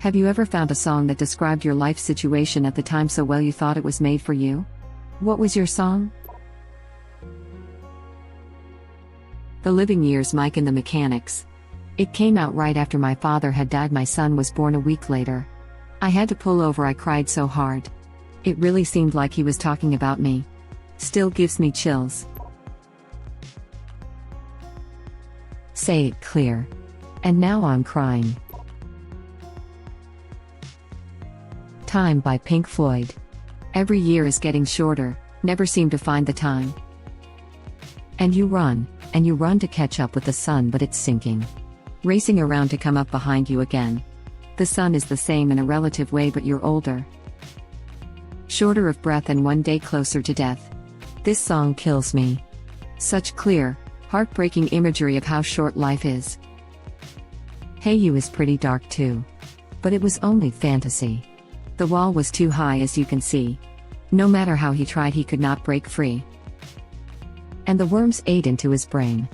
Have you ever found a song that described your life situation at the time so well you thought it was made for you? What was your song? The Living Years, Mike and the Mechanics. It came out right after my father had died. My son was born a week later. I had to pull over, I cried so hard. It really seemed like he was talking about me. Still gives me chills. Say it clear. And now I'm crying. Time by Pink Floyd. Every year is getting shorter, never seem to find the time. And you run to catch up with the sun, but it's sinking. Racing around to come up behind you again. The sun is the same in a relative way, but you're older. Shorter of breath and one day closer to death. This song kills me. Such clear, heartbreaking imagery of how short life is. Hey You is pretty dark too. But it was only fantasy. The wall was too high, as you can see. No matter how he tried, he could not break free. And the worms ate into his brain.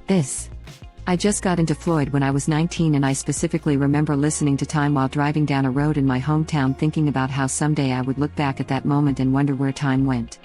I just got into Floyd when I was 19, and I specifically remember listening to Time while driving down a road in my hometown, thinking about how someday I would look back at that moment and wonder where time went.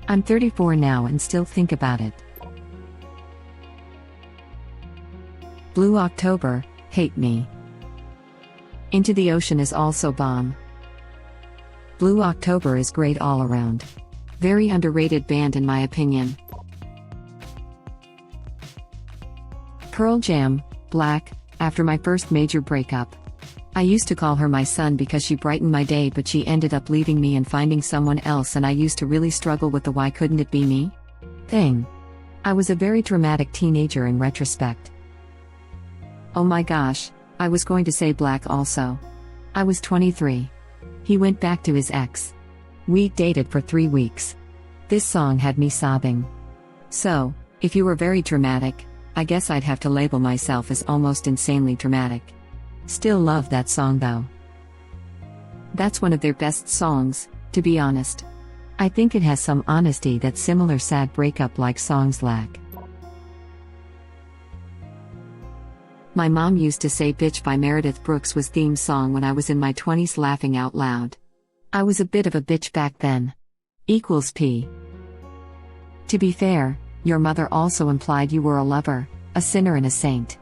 I'm 34 now and still think about it. Blue October, Hate Me. Into the Ocean is also bomb. Blue October is great all around. Very underrated band in my opinion. Pearl Jam, Black, after my first major breakup. I used to call her my sun because she brightened my day, but she ended up leaving me and finding someone else, and I used to really struggle with the why couldn't it be me thing. I was a very dramatic teenager in retrospect. Oh my gosh, I was going to say Black also. I was 23. He went back to his ex. We dated for 3 weeks. This song had me sobbing. So, if you were very dramatic, I guess I'd have to label myself as almost insanely dramatic. Still love that song though. That's one of their best songs, to be honest. I think it has some honesty that similar sad breakup-like songs lack. My mom used to say Bitch by Meredith Brooks was theme song when I was in my 20s, laughing out loud. I was a bit of a bitch back then. Equals P. To be fair, your mother also implied you were a lover, a sinner and a saint.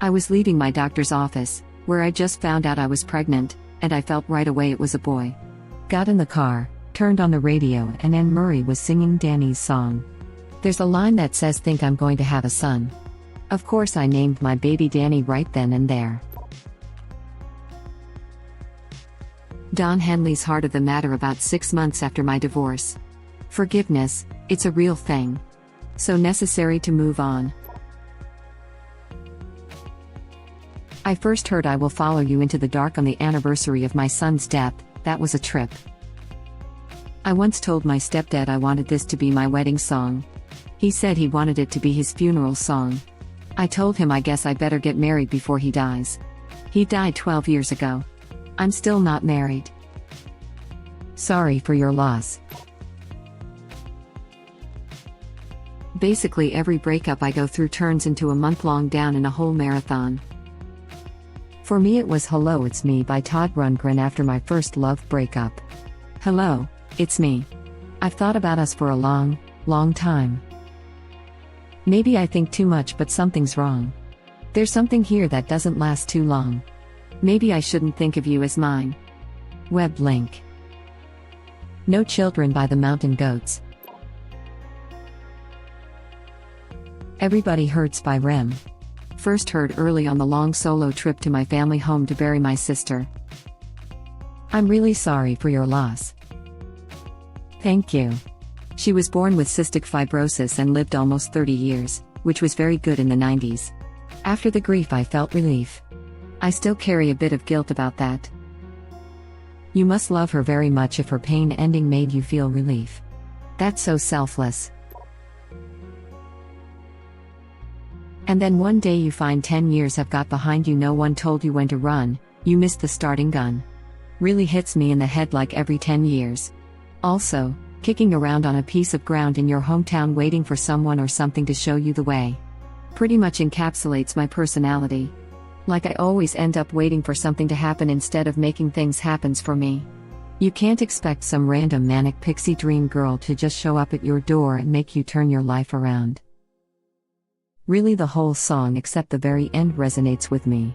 I was leaving my doctor's office, where I just found out I was pregnant, and I felt right away it was a boy. Got in the car, turned on the radio, and Anne Murray was singing Danny's song. There's a line that says, "Think I'm going to have a son." Of course I named my baby Danny right then and there. Don Henley's Heart of the Matter, about 6 months after my divorce. Forgiveness, it's a real thing. So necessary to move on. I first heard I Will Follow You into the Dark on the anniversary of my son's death. That was a trip. I once told my stepdad I wanted this to be my wedding song. He said he wanted it to be his funeral song. I told him I guess I better get married before he dies. He died 12 years ago. I'm still not married. Sorry for your loss. Basically every breakup I go through turns into a month-long down in a whole marathon. For me it was Hello It's Me by Todd Rundgren after my first love breakup. Hello, it's me. I've thought about us for a long, long time. Maybe I think too much, but something's wrong. There's something here that doesn't last too long. Maybe I shouldn't think of you as mine. Web link. No Children by the Mountain Goats. Everybody Hurts by Rem. First heard early on the long solo trip to my family home to bury my sister. I'm really sorry for your loss. Thank you. She was born with cystic fibrosis and lived almost 30 years, which was very good in the 90s. After the grief I felt relief. I still carry a bit of guilt about that. You must love her very much if her pain ending made you feel relief. That's so selfless. And then one day you find 10 years have got behind you, no one told you when to run, you missed the starting gun. Really hits me in the head like every 10 years. Also, kicking around on a piece of ground in your hometown waiting for someone or something to show you the way. pretty much encapsulates my personality. Like I always end up waiting for something to happen instead of making things happen for me. You can't expect some random manic pixie dream girl to just show up at your door and make you turn your life around. Really, the whole song except the very end resonates with me.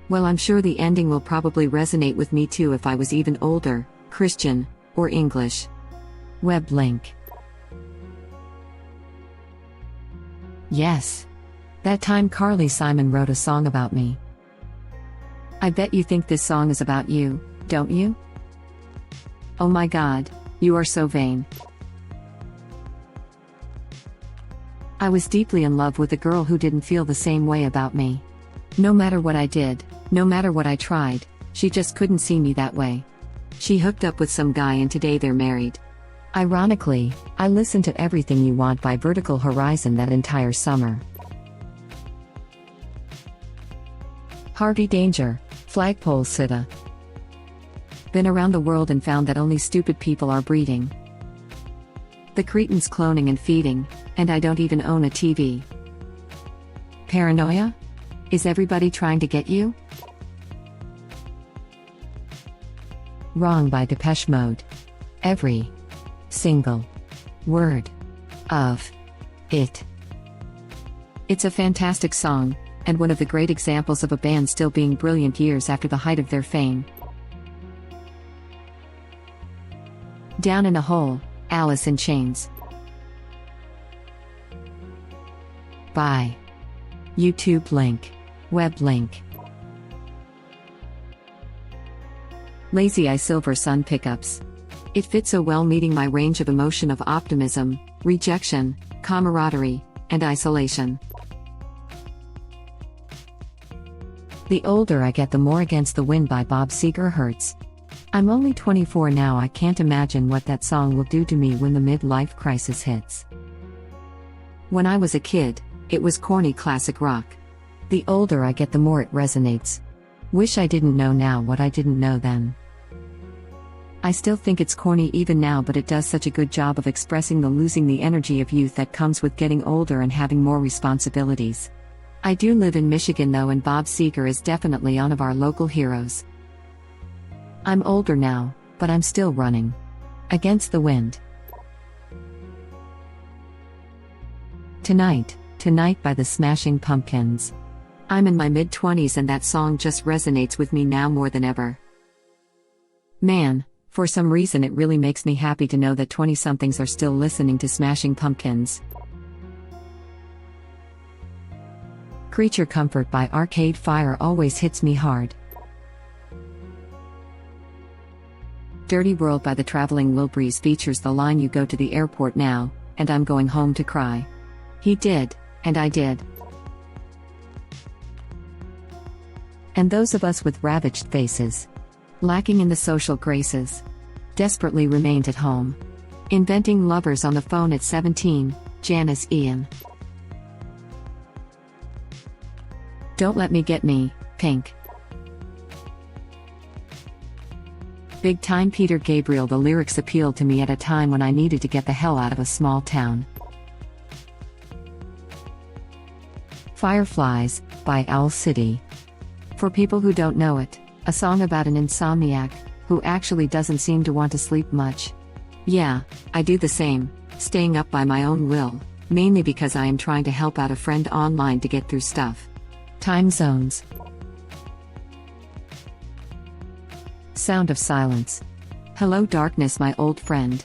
Well, I'm sure the ending will probably resonate with me too if I was even older, Christian, or English. Web link. Yes. That time Carly Simon wrote a song about me. I bet you think this song is about you, don't you? Oh my God, you are so vain. I was deeply in love with a girl who didn't feel the same way about me. No matter what I did, no matter what I tried, she just couldn't see me that way. She hooked up with some guy and today they're married. Ironically, I listened to Everything You Want by Vertical Horizon that entire summer. Harvey Danger, Flagpole Sitta. Been around the world and found that only stupid people are breeding. The cretins cloning and feeding, and I don't even own a TV. Paranoia? Is everybody trying to get you? Wrong by Depeche Mode. Every single word of it. It's a fantastic song, and one of the great examples of a band still being brilliant years after the height of their fame. Down in a Hole, Alice in Chains. By YouTube link. Web link. Lazy Eye Silver Sun Pickups. It fits so well, meeting my range of emotion of optimism, rejection, camaraderie, and isolation. The older I get, the more Against the Wind by Bob Seger hurts. I'm only 24 now. I can't imagine what that song will do to me when the midlife crisis hits. When I was a kid, it was corny classic rock. The older I get, the more it resonates. Wish I didn't know now what I didn't know then. I still think it's corny even now, but it does such a good job of expressing the losing the energy of youth that comes with getting older and having more responsibilities. I do live in Michigan though, and Bob Seger is definitely one of our local heroes. I'm older now, but I'm still running. Against the Wind. Tonight by the Smashing Pumpkins. I'm in my mid-20s and that song just resonates with me now more than ever. Man, for some reason it really makes me happy to know that 20-somethings are still listening to Smashing Pumpkins. Creature Comfort by Arcade Fire always hits me hard. Dirty World by the Traveling Wilburys features the line, "You go to the airport now, and I'm going home to cry." He did, and I did. And those of us with ravaged faces, lacking in the social graces, desperately remained at home. Inventing lovers on the phone at 17, Janice Ian. Don't Let Me Get Me, Pink. Big Time Peter Gabriel. The lyrics appealed to me at a time when I needed to get the hell out of a small town. Fireflies, by Owl City. For people who don't know it, a song about an insomniac, who actually doesn't seem to want to sleep much. Yeah, I do the same, staying up by my own will, mainly because I am trying to help out a friend online to get through stuff. Time Zones. Sound of Silence. Hello Darkness, my old friend.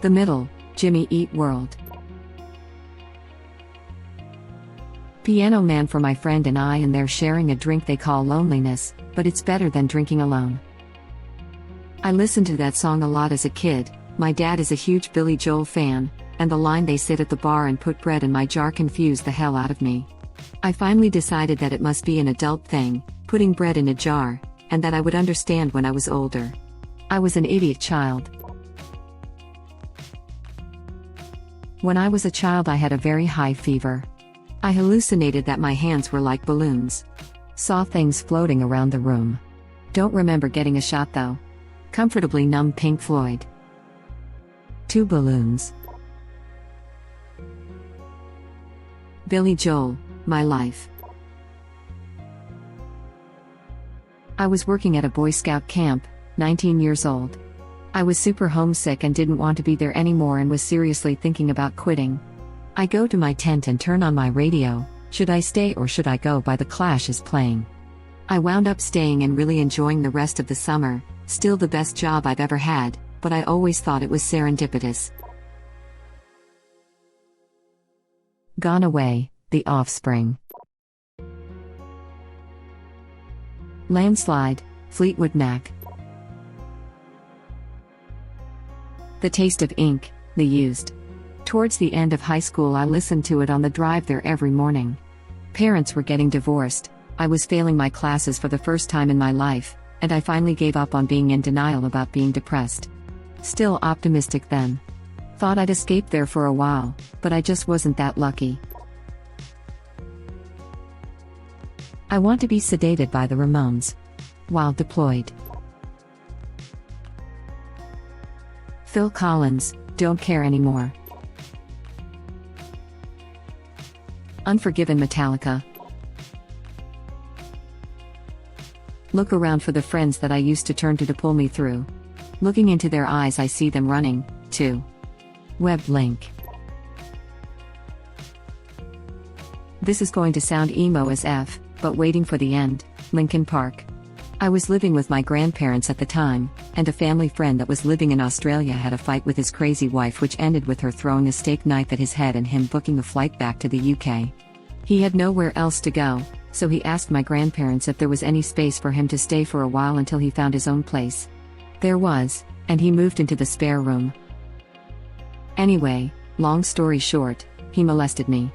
The Middle, Jimmy Eat World. Piano Man for my friend and I, and they're sharing a drink they call loneliness, but it's better than drinking alone. I listened to that song a lot as a kid. My dad is a huge Billy Joel fan, and the line "They sit at the bar and put bread in my jar" confused the hell out of me. I finally decided that it must be an adult thing, putting bread in a jar, and that I would understand when I was older. I was an idiot child. When I was a child, I had a very high fever. I hallucinated that my hands were like balloons. Saw things floating around the room. Don't remember getting a shot though. Comfortably Numb, Pink Floyd. Two balloons. Billy Joel, My Life. I was working at a Boy Scout camp, 19 years old. I was super homesick and didn't want to be there anymore and was seriously thinking about quitting. I go to my tent and turn on my radio. Should I stay or should I go? By The Clash is playing. I wound up staying and really enjoying the rest of the summer, still the best job I've ever had, but I always thought it was serendipitous. Gone Away, The Offspring. Landslide, Fleetwood Mac. The Taste of Ink, The Used. Towards the end of high school, I listened to it on the drive there every morning. Parents were getting divorced, I was failing my classes for the first time in my life, and I finally gave up on being in denial about being depressed. Still optimistic then. Thought I'd escape there for a while, but I just wasn't that lucky. I Want to Be Sedated by the Ramones. While Deployed. Phil Collins, Don't Care Anymore. Unforgiven, Metallica. Look around for the friends that I used to turn to pull me through. Looking into their eyes, I see them running, too. Web link. This is going to sound emo as F, but Waiting for the End, Linkin Park. I was living with my grandparents at the time, and a family friend that was living in Australia had a fight with his crazy wife, which ended with her throwing a steak knife at his head and him booking a flight back to the UK. He had nowhere else to go, so he asked my grandparents if there was any space for him to stay for a while until he found his own place. There was, and he moved into the spare room. Anyway, long story short, he molested me.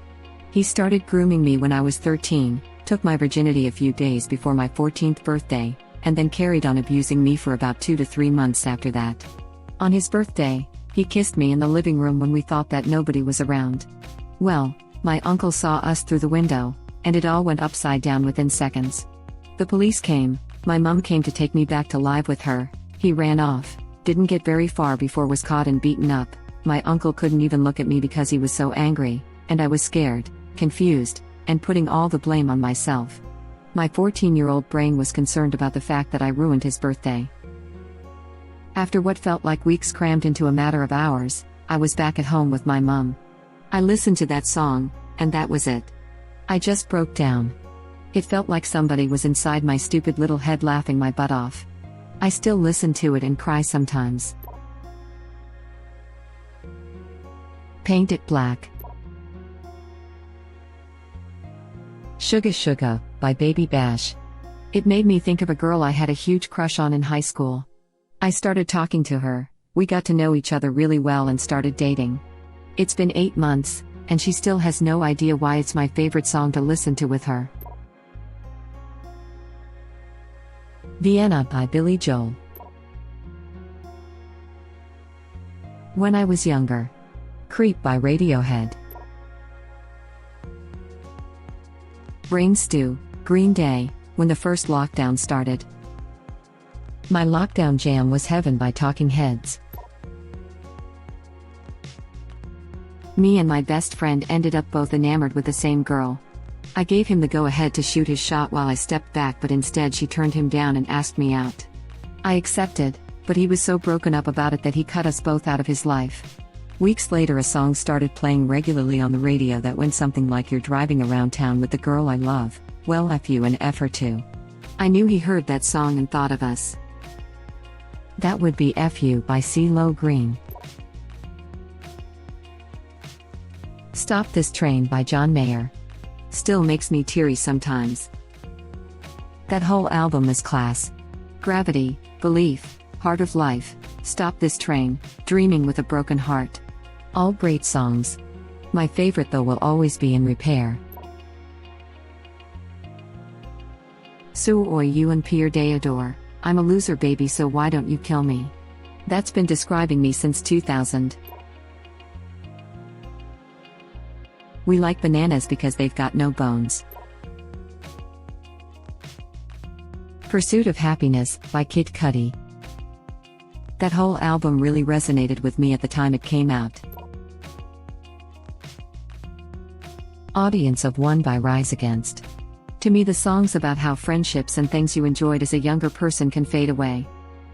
He started grooming me when I was 13, took my virginity a few days before my 14th birthday, and then carried on abusing me for about 2 to 3 months after that. On his birthday, he kissed me in the living room when we thought that nobody was around. Well, my uncle saw us through the window, and it all went upside down within seconds. The police came, my mum came to take me back to live with her, he ran off, didn't get very far before was caught and beaten up. My uncle couldn't even look at me because he was so angry, and I was scared, confused, and putting all the blame on myself. My 14-year-old brain was concerned about the fact that I ruined his birthday. After what felt like weeks crammed into a matter of hours, I was back at home with my mum. I listened to that song, and that was it. I just broke down. It felt like somebody was inside my stupid little head laughing my butt off. I still listen to it and cry sometimes. Paint It Black. Suga Suga, by Baby Bash. It made me think of a girl I had a huge crush on in high school. I started talking to her, we got to know each other really well and started dating. It's been 8 months, and she still has no idea why it's my favorite song to listen to with her. Vienna by Billy Joel. When I Was Younger. Creep by Radiohead. Brain Stew, Green Day, when the first lockdown started. My lockdown jam was Heaven by Talking Heads. Me and my best friend ended up both enamored with the same girl. I gave him the go-ahead to shoot his shot while I stepped back, but instead she turned him down and asked me out. I accepted, but he was so broken up about it that he cut us both out of his life. Weeks later, a song started playing regularly on the radio that went something like, "You're driving around town with the girl I love, well F you and F her too." I knew he heard that song and thought of us. That would be F You by CeeLo Green. Stop This Train by John Mayer. Still makes me teary sometimes. That whole album is class. Gravity, Belief, Heart of Life, Stop This Train, Dreaming with a Broken Heart. All great songs. My favorite though will always be In Repair. Sue Oi You and Pierre Deodore, I'm a loser baby so why don't you kill me? That's been describing me since 2000. We like bananas because they've got no bones. Pursuit of Happiness by Kid Cudi. That whole album really resonated with me at the time it came out. Audience of One by Rise Against. To me, the song's about how friendships and things you enjoyed as a younger person can fade away.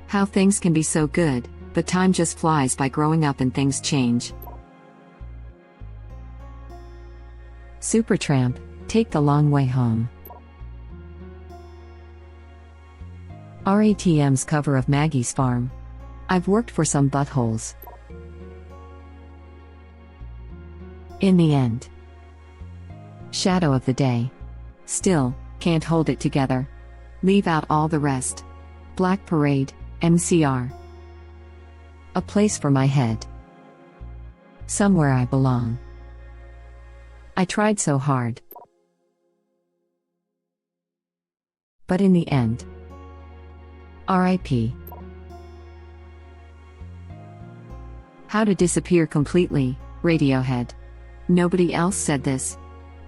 How things can be so good, but time just flies by growing up and things change. Supertramp, Take the Long Way Home. RATM's cover of Maggie's Farm. I've worked for some buttholes. In the End. Shadow of the Day. Still, Can't Hold It Together. Leave Out All the Rest. Black Parade, MCR. A Place for My Head. Somewhere I Belong. I tried so hard. But in the end. R.I.P. How to Disappear Completely, Radiohead. Nobody else said this.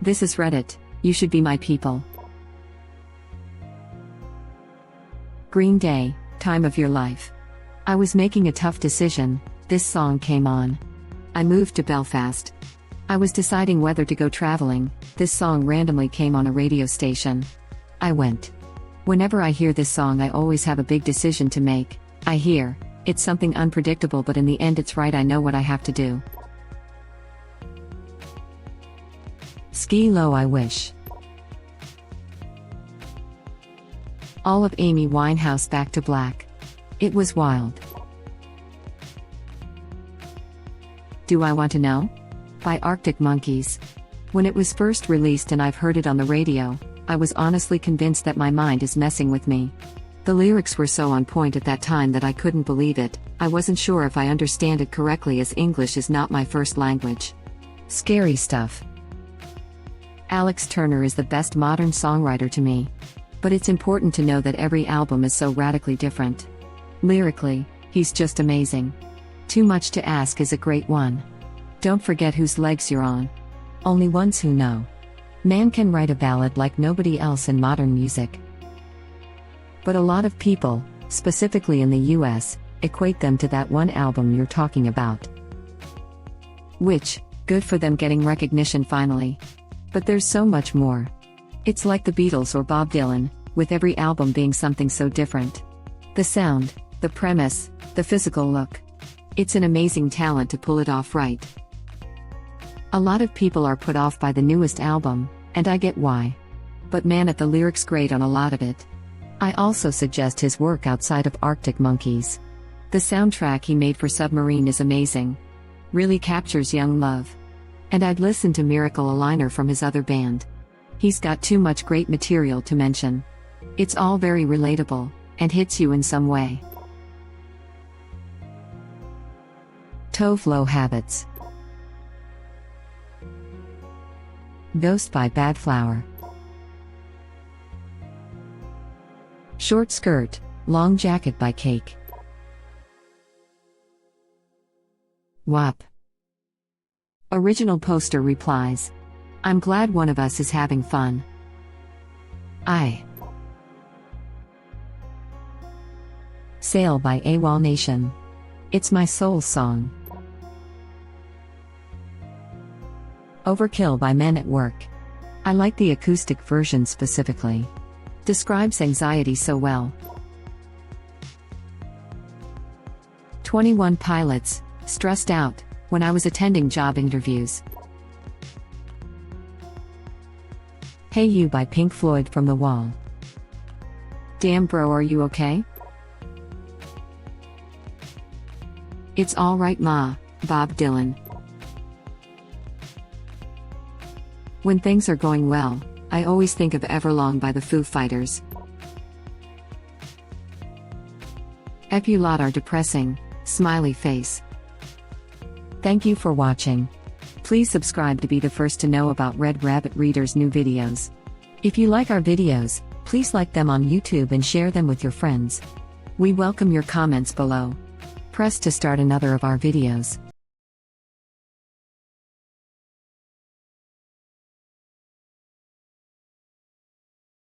This is Reddit, you should be my people. Green Day, Time of Your Life. I was making a tough decision, this song came on. I moved to Belfast. I was deciding whether to go traveling, this song randomly came on a radio station. I went. Whenever I hear this song, I always have a big decision to make. I hear, it's something unpredictable, but in the end it's right, I know what I have to do. Ski Low I Wish. All of Amy Winehouse Back to Black. It was wild. Do I Want to Know? By Arctic Monkeys. When it was first released and I've heard it on the radio, I was honestly convinced that my mind is messing with me. The lyrics were so on point at that time that I couldn't believe it. I wasn't sure if I understand it correctly, as English is not my first language. Scary stuff. Alex Turner is the best modern songwriter to me. But it's important to know that every album is so radically different. Lyrically, he's just amazing. Too Much to Ask is a great one. Don't Forget Whose Legs You're On. Only Ones Who Know. Man can write a ballad like nobody else in modern music. But a lot of people, specifically in the US, equate them to that one album you're talking about. Which, good for them getting recognition finally. But there's so much more. It's like the Beatles or Bob Dylan, with every album being something so different. The sound, the premise, the physical look. It's an amazing talent to pull it off right. A lot of people are put off by the newest album, and I get why. But man, at the lyrics great on a lot of it. I also suggest his work outside of Arctic Monkeys. The soundtrack he made for Submarine is amazing. Really captures young love. And I'd listen to Miracle a Liner from his other band. He's got too much great material to mention. It's all very relatable, and hits you in some way. Tove Lo Habits. Ghost by Bad Flower. Short Skirt, Long Jacket by Cake. WAP. Original poster replies. I'm glad one of us is having fun. Sail by AWOL Nation. It's my soul song. Overkill by Men at Work. I like the acoustic version specifically. Describes anxiety so well. 21 Pilots, Stressed Out, when I was attending job interviews. Hey You by Pink Floyd from The Wall. Damn Bro, Are You Okay? It's Alright Ma, Bob Dylan. When things are going well, I always think of Everlong by the Foo Fighters. If you lot are depressing, smiley face. Thank you for watching. Please subscribe to be the first to know about Red Rabbit Reader's new videos. If you like our videos, please like them on YouTube and share them with your friends. We welcome your comments below. Press to start another of our videos.